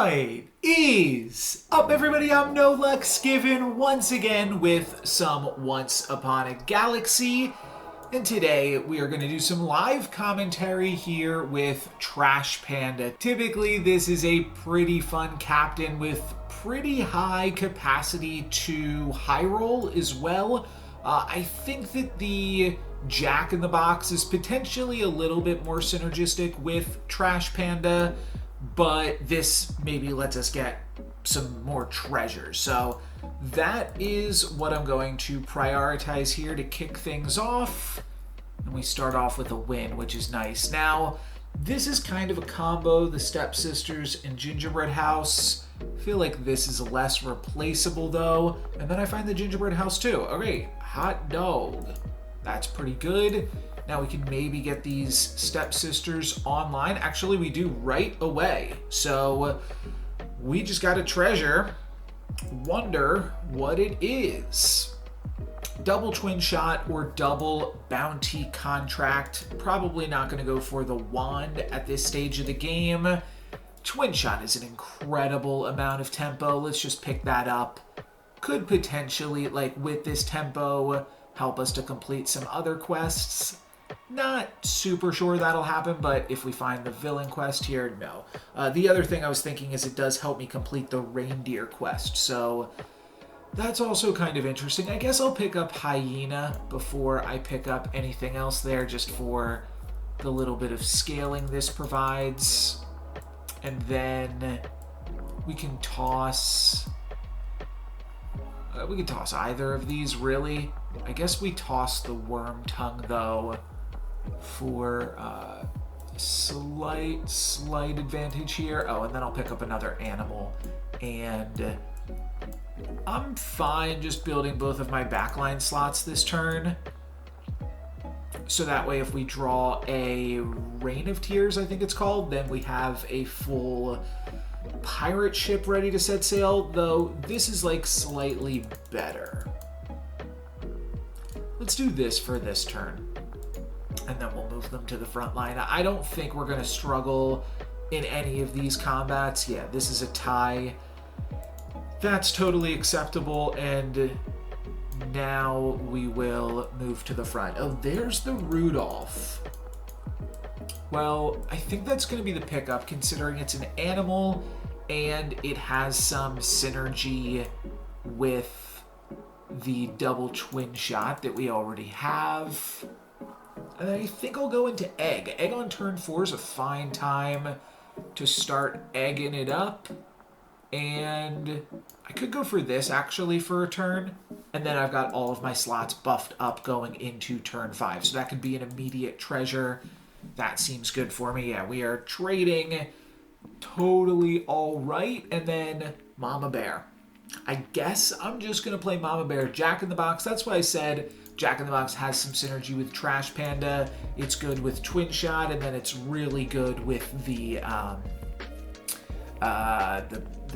What is up, everybody? I'm NoLucksGiven once again with some Once Upon a Galaxy. And today we are going to do some live commentary here with Trash Panda. Typically, this is a pretty fun captain with pretty high capacity to high roll as well. I think that the Jack in the Box is potentially a little bit more synergistic with Trash Panda, but this maybe lets us get some more treasures. So that is what I'm going to prioritize here to kick things off. And we start off with a win, which is nice. Now, this is kind of a combo, the Stepsisters and Gingerbread House. I feel like this is less replaceable though. And then I find the Gingerbread House too. Okay, hot dog. That's pretty good. Now we can maybe get these Stepsisters online. Actually, we do right away. So we just got a treasure. Wonder what it is. Double twin shot or double bounty contract. Probably not going to go for the wand at this stage of the game. Twin shot is an incredible amount of tempo. Let's just pick that up. Could potentially, like with this tempo, help us to complete some other quests. Not super sure that'll happen, but if we find the villain quest here, no. The other thing I was thinking is it does help me complete the reindeer quest, so that's also kind of interesting. I guess I'll pick up Hyena before I pick up anything else there, just for the little bit of scaling this provides. And then we can toss... we can toss either of these, really. I guess we toss the worm tongue, though, for slight advantage here. Oh, and then I'll pick up another animal. And I'm fine just building both of my backline slots this turn. So that way, if we draw a Rain of Tears, I think it's called, then we have a full pirate ship ready to set sail, though this is like slightly better. Let's do this for this turn, and then we'll move them to the front line. I don't think we're going to struggle in any of these combats. Yeah, this is a tie. That's totally acceptable, and now we will move to the front. Oh, there's the Rudolph. Well, I think that's going to be the pickup, considering it's an animal and it has some synergy with the double twin shot that we already have. And I think I'll go into Egg. Egg on turn 4 is a fine time to start egging it up. And I could go for this, actually, for a turn. And then I've got all of my slots buffed up going into turn 5. So that could be an immediate treasure. That seems good for me. Yeah, we are trading totally all right. And then Mama Bear. I guess I'm just going to play Mama Bear Jack in the Box. That's why I said Jack in the Box has some synergy with Trash Panda. It's good with Twin Shot, and then it's really good with the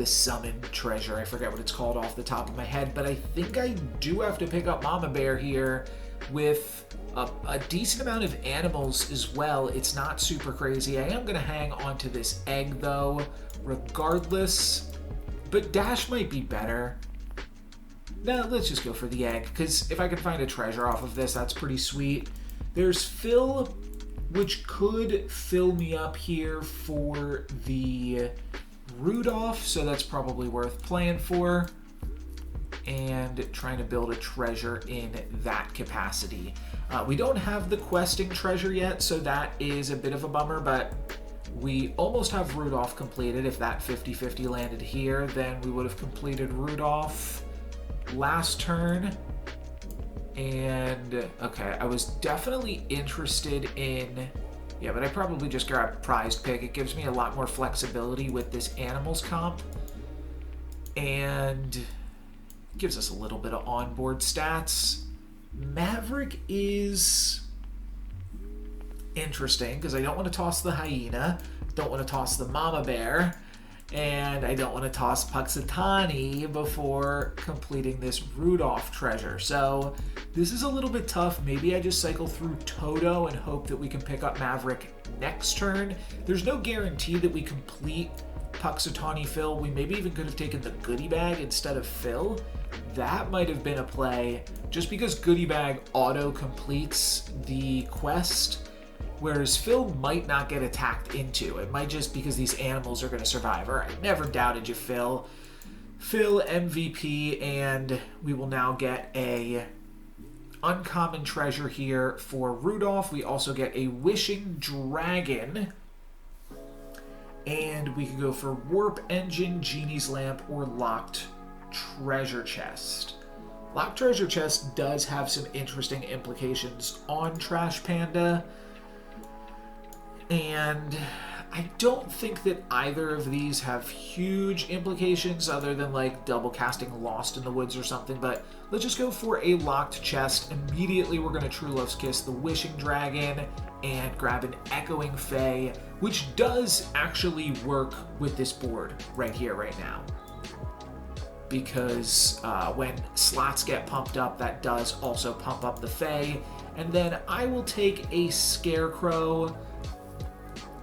summon treasure. I forget what it's called off the top of my head, but I think I do have to pick up Mama Bear here with a decent amount of animals as well. It's not super crazy. I am going to hang on to this egg, though, regardless. But Dash might be better. No, let's just go for the egg, because if I can find a treasure off of this, that's pretty sweet. There's Fill, which could fill me up here for the Rudolph, so that's probably worth playing for. And trying to build a treasure in that capacity. We don't have the questing treasure yet, so that is a bit of a bummer, but we almost have Rudolph completed. If that 50-50 landed here, then we would have completed Rudolph last turn. And, okay, I was definitely interested in... Yeah, but I probably just grabbed Prized Pick. It gives me a lot more flexibility with this Animals comp. And gives us a little bit of onboard stats. Maverick is interesting because I don't want to toss the Hyena, don't want to toss the Mama Bear, and I don't want to toss Puxatani before completing this Rudolph treasure. So this is a little bit tough. Maybe I just cycle through Toto and hope that we can pick up Maverick next turn. There's no guarantee that we complete Puxatawny Phil. We maybe even could have taken the Goodie Bag instead of Phil. That might have been a play, just because Goodie Bag auto-completes the quest, whereas Phil might not get attacked into. It might just because these animals are going to survive. All right, never doubted you, Phil. Phil MVP, and we will now get a uncommon treasure here for Rudolph. We also get a Wishing Dragon. And we could go for Warp Engine, Genie's Lamp, or Locked Treasure Chest. Locked Treasure Chest does have some interesting implications on Trash Panda. And I don't think that either of these have huge implications other than like double casting Lost in the Woods or something, but let's just go for a locked chest. Immediately we're going to True Love's Kiss the Wishing Dragon and grab an Echoing Fae, which does actually work with this board right here, right now. Because when slots get pumped up, that does also pump up the Fae. And then I will take a Scarecrow.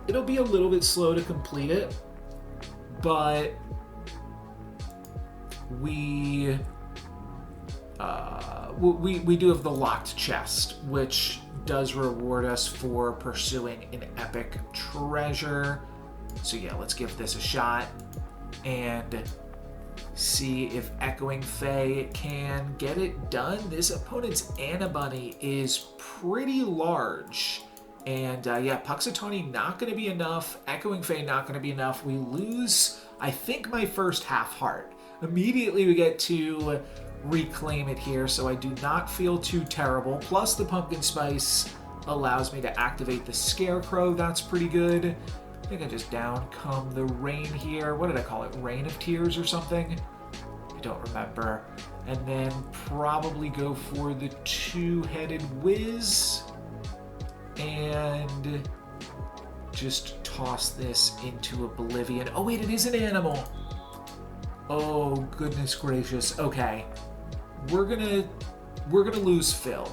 It'll be a little bit slow to complete it, but we do have the locked chest, which does reward us for pursuing an epic treasure. So yeah, let's give this a shot and see if Echoing Fae can get it done. This opponent's Anna Bunny is pretty large. And yeah, Puxatawny not going to be enough. Echoing Fae not going to be enough. We lose, I think, my first half heart. Immediately we get to reclaim it here, so I do not feel too terrible. Plus the Pumpkin Spice allows me to activate the Scarecrow. That's pretty good. I think I just down come the rain here. What did I call it? Rain of Tears or something? I don't remember. And then probably go for the two-headed whiz. And just toss this into oblivion. Oh wait, it is an animal. Oh goodness gracious. Okay, we're gonna lose Phil.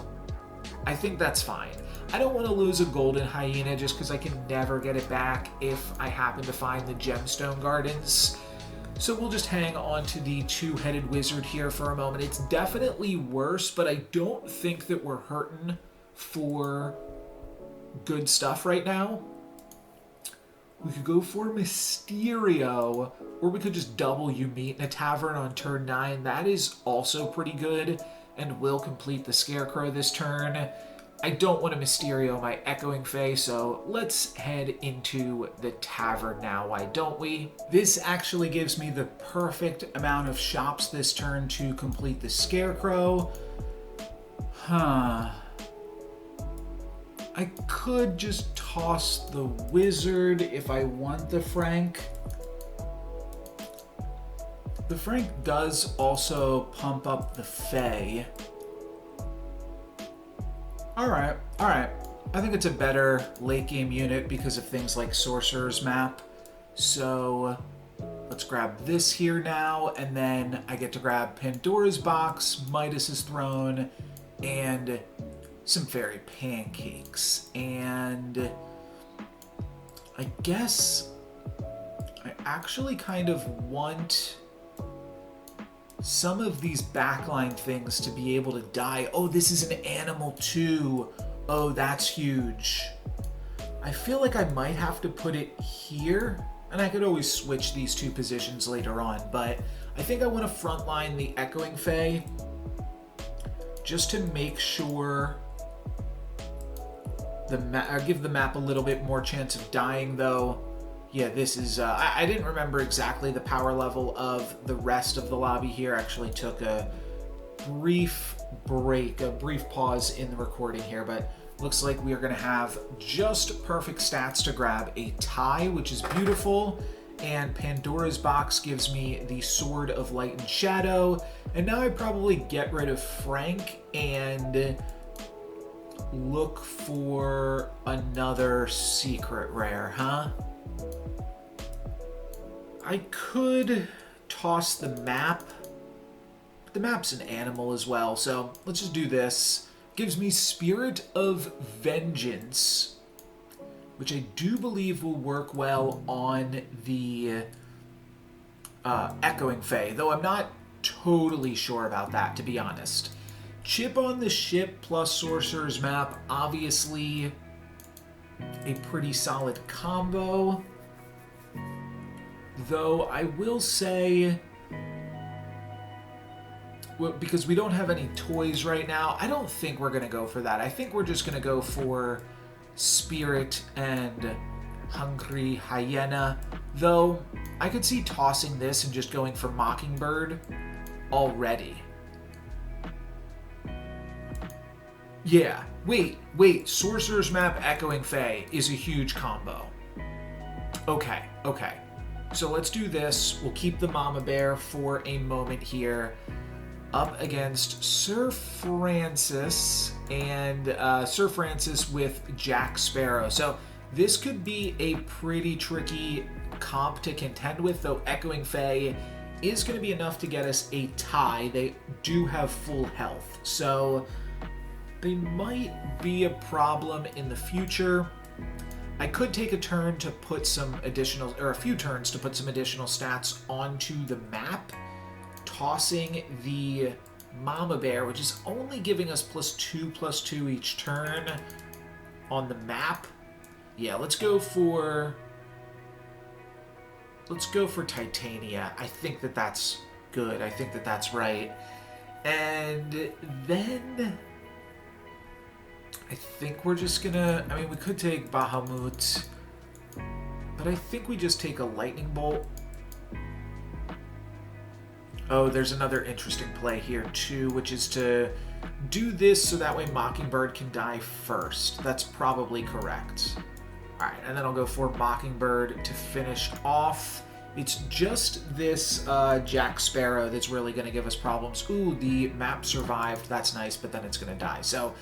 I think that's fine. I don't want to lose a golden hyena just because I can never get it back if I happen to find the gemstone gardens. So we'll just hang on to the two-headed wizard here for a moment. It's definitely worse, but I don't think that we're hurting for good stuff right now. We could go for Mysterio, or we could just double You Meet in a Tavern on turn 9. That is also pretty good and will complete the Scarecrow this turn. I don't want to Mysterio my Echoing Fae, so let's head into the tavern now, why don't we? This actually gives me the perfect amount of shops this turn to complete the Scarecrow. I could just toss the wizard if I want the Frank. The Frank does also pump up the Fae. Alright. I think it's a better late game unit because of things like Sorcerer's Map. So let's grab this here now, and then I get to grab Pandora's Box, Midas's Throne, and some fairy pancakes. And I guess I actually kind of want some of these backline things to be able to die. Oh, this is an animal too. Oh, that's huge. I feel like I might have to put it here, and I could always switch these two positions later on, but I think I want to frontline the Echoing Fae just to make sure give the map a little bit more chance of dying, though. Yeah, this is, I didn't remember exactly the power level of the rest of the lobby here. Actually took a brief break, a brief pause in the recording here, but looks like we are going to have just perfect stats to grab a tie, which is beautiful. And Pandora's Box gives me the Sword of Light and Shadow. And now I probably get rid of Frank and look for another secret rare, huh? I could toss the map. The map's an animal as well, so let's just do this. Gives me Spirit of Vengeance, which I do believe will work well on the Echoing Fae, though I'm not totally sure about that, to be honest. Chip on the ship plus Sorcerer's Map, obviously a pretty solid combo. Though I will say, well, because we don't have any toys right now, I don't think we're going to go for that. I think we're just going to go for Spirit and Hungry Hyena. Though, I could see tossing this and just going for Mockingbird already. Yeah, wait, Sorcerer's Map Echoing Fae is a huge combo. Okay. So let's do this. We'll keep the Mama Bear for a moment here. Up against Sir Francis and Sir Francis with Jack Sparrow. So this could be a pretty tricky comp to contend with, though Echoing Fae is going to be enough to get us a tie. They do have full health, so they might be a problem in the future. I could take a turn to put some additional, or a few turns to put some additional stats onto the map, tossing the Mama Bear, which is only giving us +2/+2 each turn on the map. Yeah, let's go for Titania. I think that's good. I think that's right. And then I think we're just gonna, I mean, we could take Bahamut, but I think we just take a Lightning Bolt. Oh, there's another interesting play here too, which is to do this so that way Mockingbird can die first. That's probably correct. All right, and then I'll go for Mockingbird to finish off. It's just this Jack Sparrow that's really going to give us problems. Ooh, the map survived. That's nice, but then it's going to die. So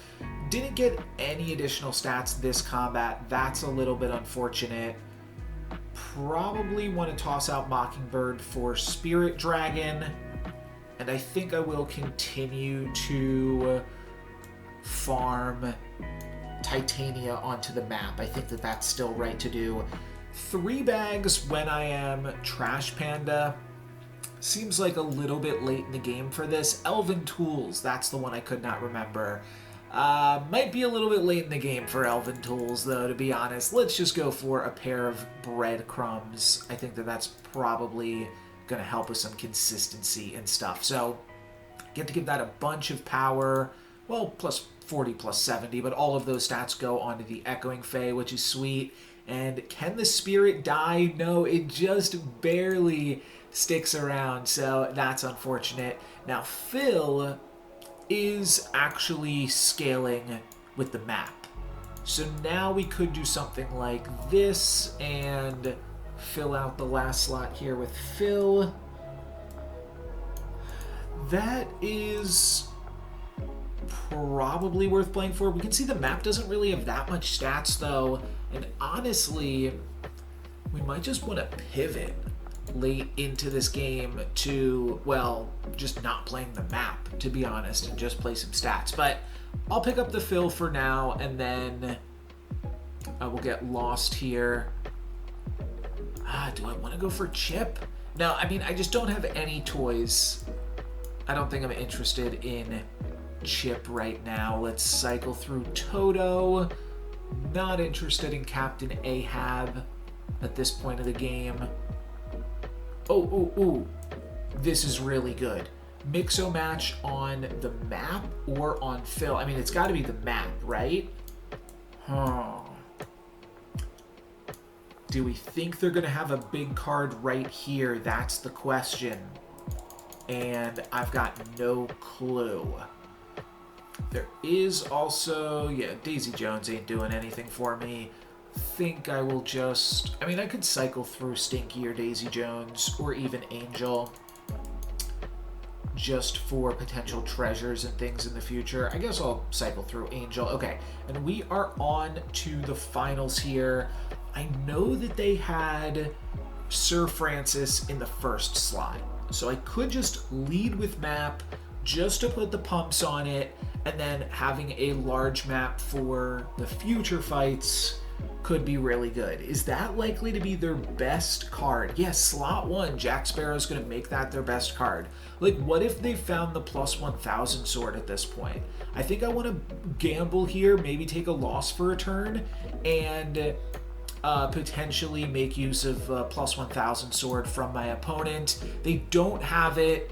didn't get any additional stats this combat. That's a little bit unfortunate. Probably want to toss out Mockingbird for Spirit Dragon. And I think I will continue to farm Titania onto the map. I think that's still right to do. 3 bags when I am Trash Panda. Seems like a little bit late in the game for this. Elven Tools, that's the one I could not remember. Might be a little bit late in the game for Elven Tools, though, to be honest. Let's just go for a pair of breadcrumbs. I think that's probably going to help with some consistency and stuff. So, get to give that a bunch of power. Well, +40, +70, but all of those stats go onto the Echoing Fae, which is sweet. And can the Spirit die? No, it just barely sticks around, so that's unfortunate. Now, Phil is actually scaling with the map. So now we could do something like this and fill out the last slot here with Phil. That is probably worth playing for. We can see the map doesn't really have that much stats though, and honestly, we might just want to pivot late into this game to, well, just not playing the map, to be honest, and just play some stats. But I'll pick up the Phil for now, and then we'll get lost here. Do I want to go for Chip? No, I mean, I just don't have any toys. I don't think I'm interested in Chip right now. Let's cycle through Toto. Not interested in Captain Ahab at this point of the game. Oh, this is really good. Mix-o-match on the map or on Phil. I mean, it's got to be the map, right? Do we think they're going to have a big card right here? That's the question. And I've got no clue. There is also, yeah, Daisy Jones ain't doing anything for me. Think I will just, I mean, I could cycle through Stinky or Daisy Jones or even Angel just for potential treasures and things in the future. I guess I'll cycle through Angel. Okay, and we are on to the finals here. I know that they had Sir Francis in the first slot, so I could just lead with map just to put the pumps on it, and then having a large map for the future fights could be really good. Is that likely to be their best card? Yes, slot 1, Jack Sparrow's going to make that their best card. Like, what if they found the plus 1,000 sword at this point? I think I want to gamble here, maybe take a loss for a turn, and potentially make use of plus 1,000 sword from my opponent. They don't have it,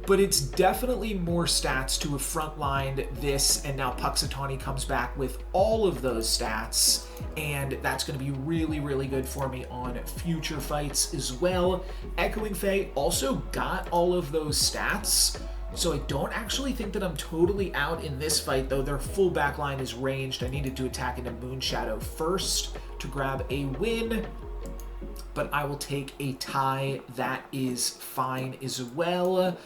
but it's definitely more stats to have frontlined this, and now Puxatawny comes back with all of those stats, and that's going to be really, really good for me on future fights as well. Echoing Fae also got all of those stats, so I don't actually think that I'm totally out in this fight, though their full back line is ranged. I needed to attack into Moonshadow first to grab a win, but I will take a tie. That is fine as well.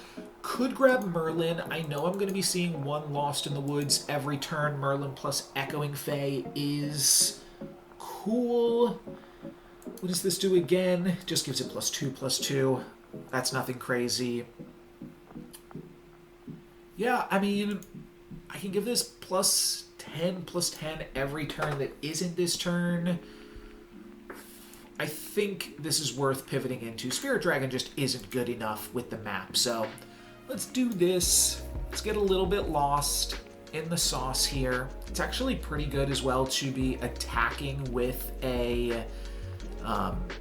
Could grab Merlin. I know I'm going to be seeing one Lost in the Woods every turn. Merlin plus Echoing Fae is cool. What does this do again? Just gives it +2/+2. That's nothing crazy. Yeah, I mean, I can give this +10/+10 every turn that isn't this turn. I think this is worth pivoting into. Spirit Dragon just isn't good enough with the map, so let's do this. Let's get a little bit lost in the sauce here. It's actually pretty good as well to be attacking with a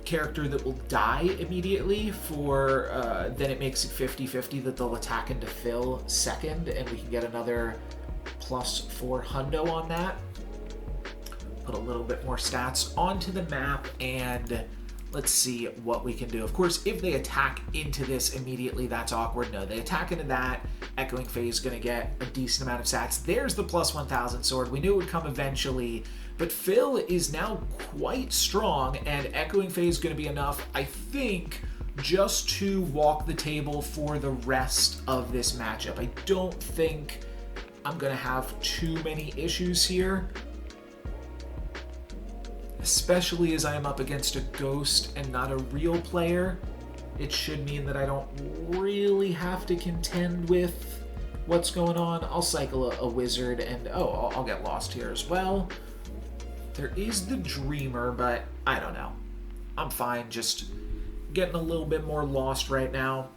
character that will die immediately for, then it makes it 50-50 that they'll attack into Phil second, and we can get another +4 hundo on that. Put a little bit more stats onto the map, and let's see what we can do. Of course, if they attack into this immediately, that's awkward. No, they attack into that. Echoing Fae is going to get a decent amount of stats. There's the +1,000 sword. We knew it would come eventually, but Phil is now quite strong, and Echoing Fae is going to be enough, I think, just to walk the table for the rest of this matchup. I don't think I'm going to have too many issues here, especially as I am up against a ghost and not a real player. It should mean that I don't really have to contend with what's going on. I'll cycle a wizard, and I'll get lost here as well. There is the Dreamer, but I don't know. I'm fine, just getting a little bit more lost right now.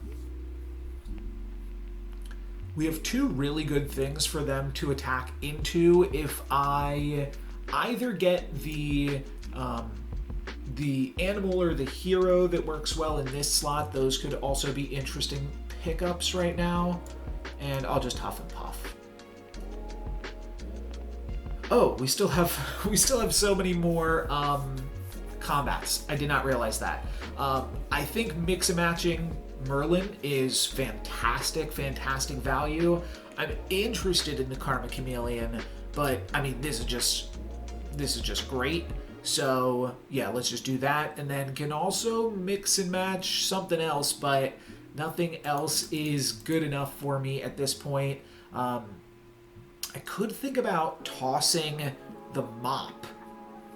We have two really good things for them to attack into. If I either get the animal or the hero that works well in this slot, those could also be interesting pickups right now, and I'll just huff and puff. Oh, we still have so many more combats. I did not realize that. I think mix and matching Merlin is fantastic value. I'm interested in the Karma Chameleon, but I mean, this is just great. So yeah, let's just do that, and then can also mix and match something else, but nothing else is good enough for me at this point. I could think about tossing the mop.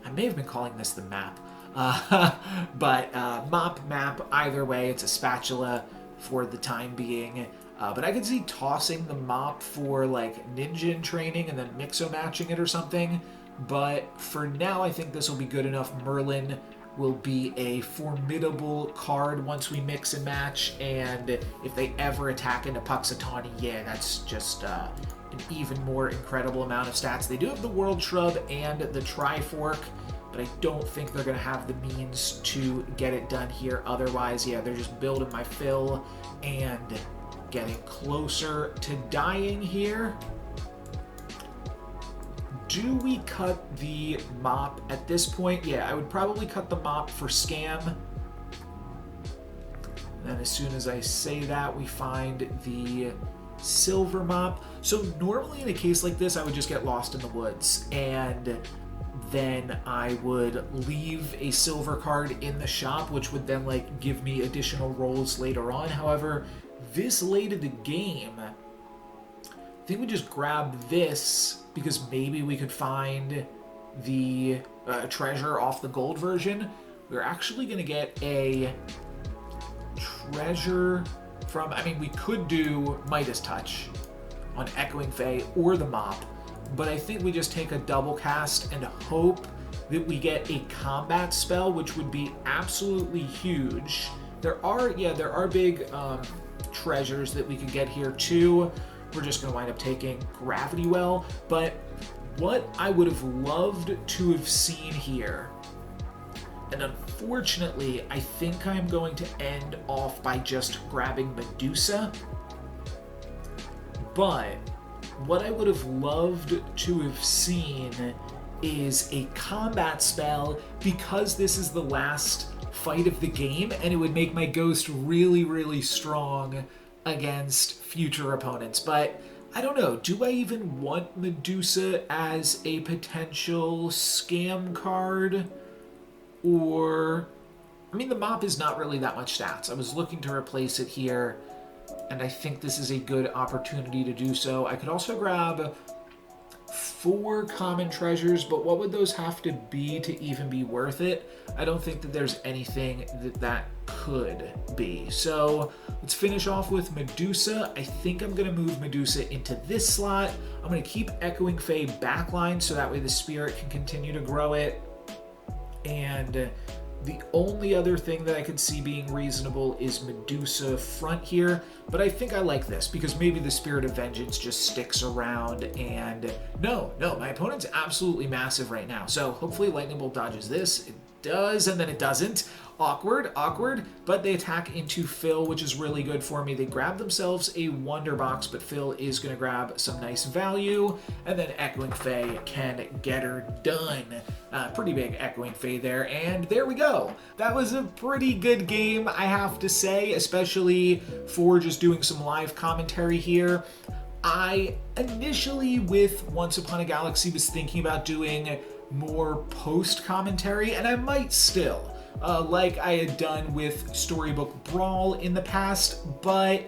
I may have been calling this the map, but map, either way, it's a spatula for the time being. But I could see tossing the mop for like ninja training and then mixo-matching it or something. But for now, I think this will be good enough. Merlin will be a formidable card once we mix and match, and if they ever attack into Puxatawny, yeah, that's just an even more incredible amount of stats. They do have the World Shrub and the Trifork, but I don't think they're going to have the means to get it done here. Otherwise, yeah, they're just building my fill and getting closer to dying here. Do we cut the mop at this point? Yeah, I would probably cut the mop for scam. And then as soon as I say that, we find the silver mop. So normally in a case like this, I would just get lost in the woods, and then I would leave a silver card in the shop, which would then like give me additional rolls later on. However, this late in the game, I think we just grab this because maybe we could find the treasure off the gold version. We're actually going to get a treasure from, I mean, we could do Midas Touch on Echoing Fae or the mop, but I think we just take a double cast and hope that we get a combat spell, which would be absolutely huge. There are big treasures that we could get here too. We're just going to wind up taking Gravity Well, but what I would have loved to have seen here, and unfortunately, I think I'm going to end off by just grabbing Medusa, but what I would have loved to have seen is a combat spell, because this is the last fight of the game, and it would make my ghost really, really strong against future opponents. But I don't know, do I even want Medusa as a potential scam card? Or, I mean, the mop is not really that much stats. I was looking to replace it here, and I think this is a good opportunity to do so. I could also grab 4 common treasures, but what would those have to be to even be worth it? I don't think that there's anything that could be. So let's finish off with Medusa. I think I'm going to move Medusa into this slot. I'm going to keep Echoing Fae backline so that way the spirit can continue to grow it. And the only other thing that I could see being reasonable is Medusa front here, but I think I like this because maybe the Spirit of Vengeance just sticks around. And no, my opponent's absolutely massive right now, so hopefully Lightning Bolt dodges this. It does, and then it doesn't. Awkward, but they attack into Phil, which is really good for me. They grab themselves a Wonder Box, but Phil is going to grab some nice value, and then Echoing Fae can get her done. Pretty big Echoing Fae there, and there we go. That was a pretty good game, I have to say, especially for just doing some live commentary here. I initially, with Once Upon a Galaxy, was thinking about doing more post-commentary, and I might still. Like I had done with Storybook Brawl in the past, but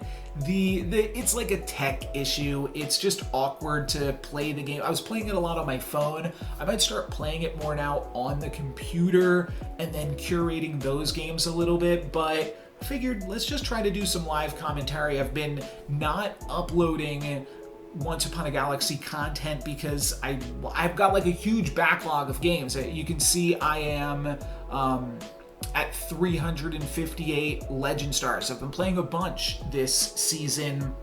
it's like a tech issue. It's just awkward to play the game. I was playing it a lot on my phone. I might start playing it more now on the computer and then curating those games a little bit, but I figured let's just try to do some live commentary. I've been not uploading Once Upon a Galaxy content because I've got like a huge backlog of games. You can see I am at 358 Legend Stars. I've been playing a bunch this season,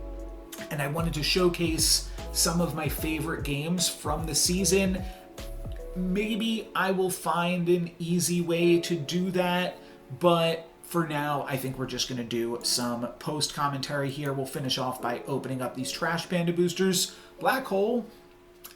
and I wanted to showcase some of my favorite games from the season. Maybe I will find an easy way to do that, but for now, I think we're just going to do some post commentary here. We'll finish off by opening up these Trash Panda boosters. Black Hole,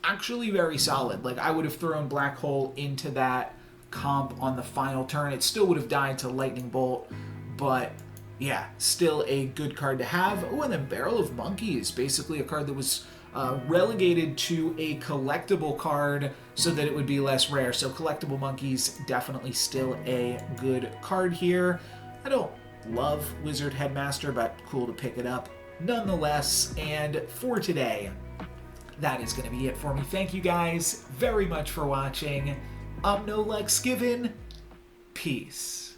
actually very solid. Like, I would have thrown Black Hole into that comp on the final turn. It still would have died to Lightning Bolt, but yeah, still a good card to have. Oh, and then Barrel of Monkeys, basically a card that was relegated to a collectible card so that it would be less rare. So Collectible Monkeys, definitely still a good card here. I don't love Wizard Headmaster, but cool to pick it up nonetheless. And for today, that is going to be it for me. Thank you guys very much for watching. I'm NoLucksGiven. Peace.